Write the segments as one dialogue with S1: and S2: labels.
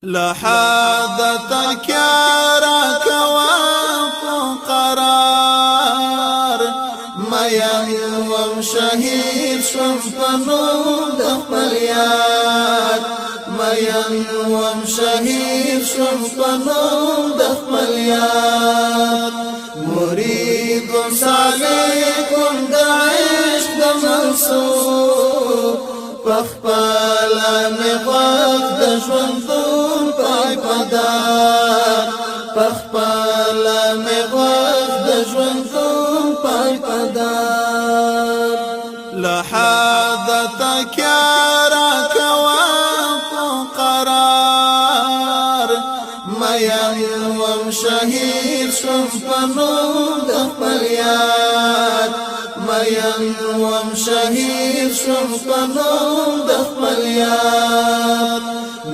S1: لحادة كيارا كواب قرار ميان ومشهيد شنفنون دخل ياد ميان ومشهيد شنفنون دخل ياد مريد صالح دعيش دمنصور فخبالا مغاق دجوندون پای پدار فخبالا مغاق دجوندون پای پدار لحادة كيارا كواب قرار ميان ومشهيد شنفنون دخل ياد ميان ومشهيد شنفنون دخل ياد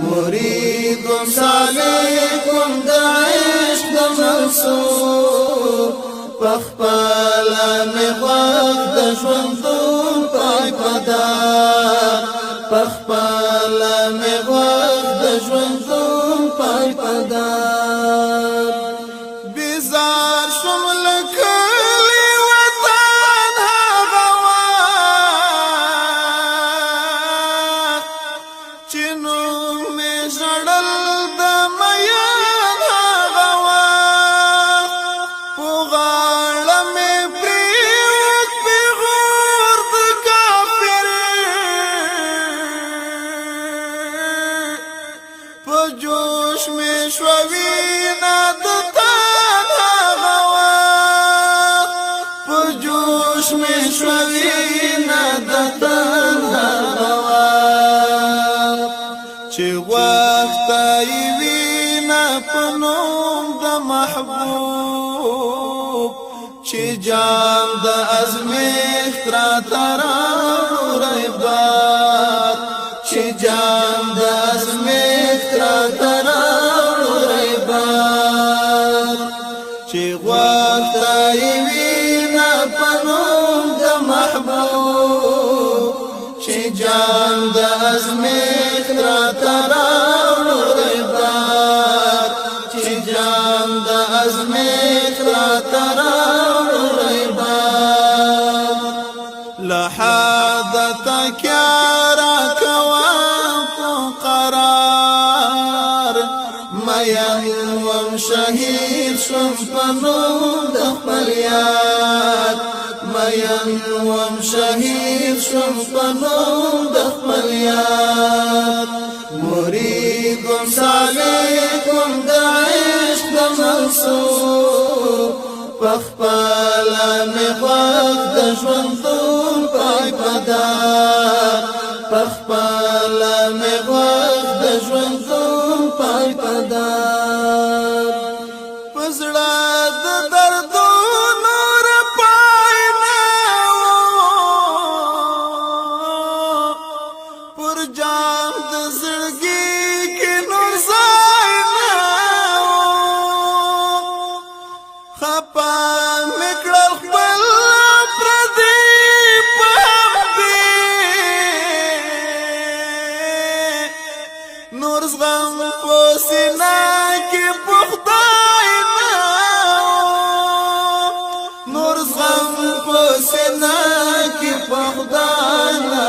S1: مريد صالح دعيش دمنصور فخبالا مغاق دجوندون پای پدار فخبالا مغاق دجوندون پای پدار بیزار شم لکلی وطن هغه وخت چې نوم مې ژړل د میان هغه وخت په غاړه مې پرېوت پیغور د کافر په جوش مې شوه وینه د تن هغه وخت په جوش مې شوه وینه د تن هغه وخت چې وخت یې وینه په نوم د محبوب چې جام د ازمیخت راته راوړی باد چې جام د ازمیخت راته راوړی باد چې وخت یې وینه په نوم د محبوب چې جام د ازمیخت راته راوړی باد چې جام د ازمیخت راته راوړی باد لحادة كيارا كواب قرار ميان ومشهيد شنفنون دخل ياد ميان ومشهيد شنفنون دخل ياد مريد صالح دعيش دمنصور فخبالا مغاق دجوندون پای پدار فخبالا مغاق دجوندون پای پدار پزړه د دردونو رپای نه پر جام د زړګي کې نور ځای نه خپا مکړل خپل پردي په همدې نور زغم په سینه کې په خدای نه نور زغم په سینه کې په خدای نه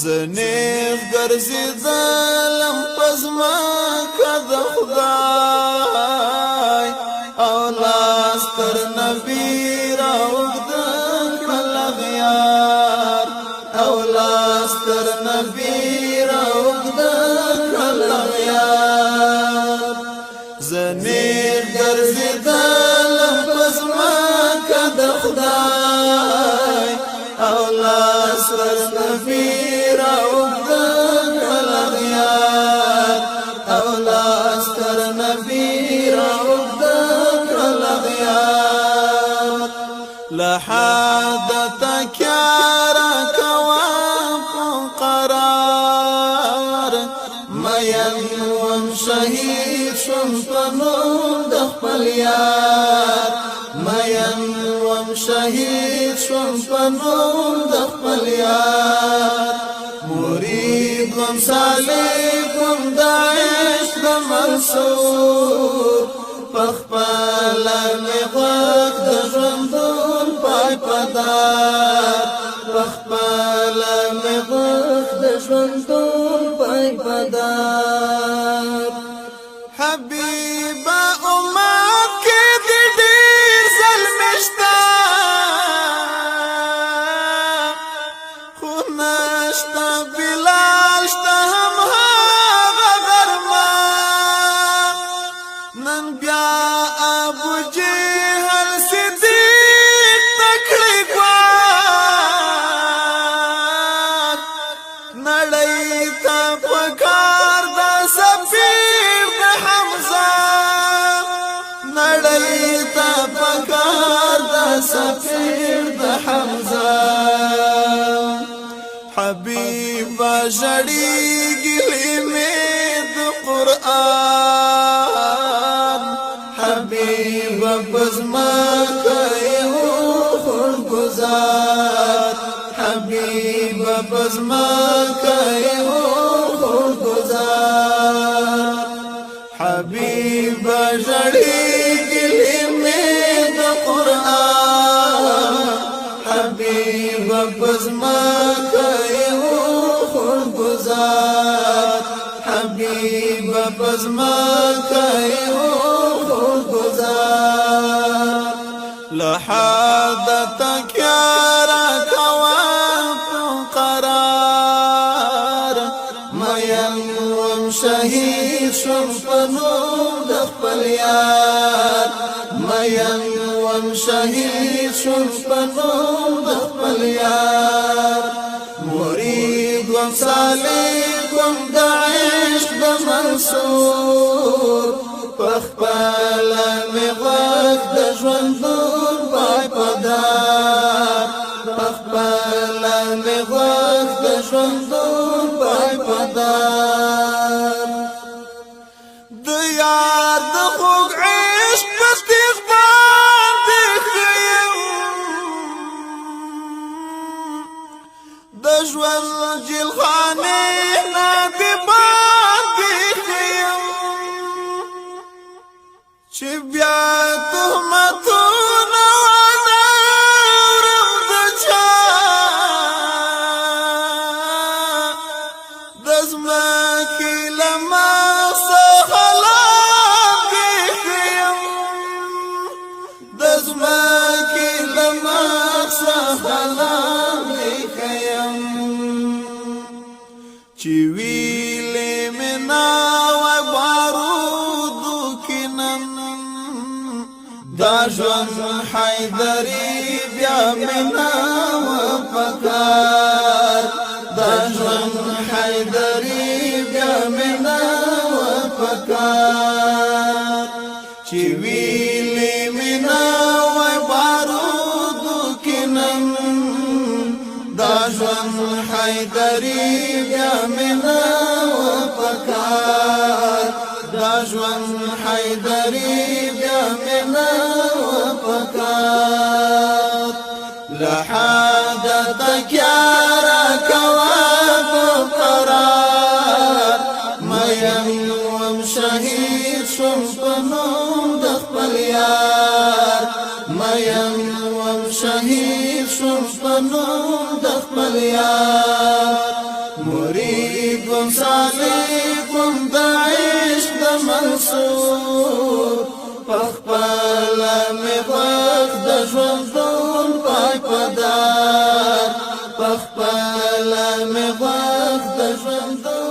S1: زه نیغ ګرځېدلم په ځمکه د خدای او لاس تر نبي راوږد کړل غیار او لاس تر نبي راوږد کړل غیار زه نیغ ګرځېدلم په ځمکه د خدای او لاس تر نبي راوږد کړل غیار او لاس تر نبي راوږد کړل غیار لحادة كيارا كواب قرار ميان ومشهيد شنفنون دخل ياد ميان ومشهيد شنفنون دخل ياد مريد ګم سالکم د عشق منصور پخپل می غوږ د ژوندون پای پدار پخپل می غوږ د ژوندون پای پدار حبیبا امت کې د ډېر ظلم شته خو نشته بلال شته هم هغه غرمه نن بیا ابو جهل صدیق تکړه ګوار نړۍ ته پکار د سفیر د حمزه نړۍ ته پکار د سفیر د حمزه حبیب جړیږي لمه د قران حبیب بزما کوي خون گزار حبیب بزما کوي خون گزار حبیب جړیږي لمه د قران حبیب بزما کوي خون گزار حبیب بزما کوي خون گزار لحادت کیارا کوان قرار میم وم شهید شم پنوم د خپل یار میم وم شهید شم پنوم د خپل یار مرید وم صالح وم د عشق د منصور پخپل می غوږ د ژوندون پای پدار پخپل می غوږ د ژوندون پای پدار د یار د خوږ عشق په تیغ باندې ښیم د ژوند جلخانې نه د باندې ښیم چې بیا تهمتونه ونهورم د چا د ځمکې له مغ څخه لاندې ښیم د ځمکې له مغ څخه لاندې ښیم چې ویلې مې ناوی بارودو کې نن دا ژوند حیدري بیا مې ناوی پکار دا ژوند حیدري بیا مې ناوی پکار چې ویلې مې ناوی بارودو کې نن دا ژوند حیدري بیا مې ناوی پکار دا ژوند حیدري بیا مې ناوی پکار لحادت کیارا کوان قرار میم وم شهید شم پنوم د خپل یار میم وم شهید شم پنوم د خپل یار مرید وم صالح وم د عشق د منصور پخپل می غوږ د ژوندون پای پدار پخپل می غوږ د ژوندون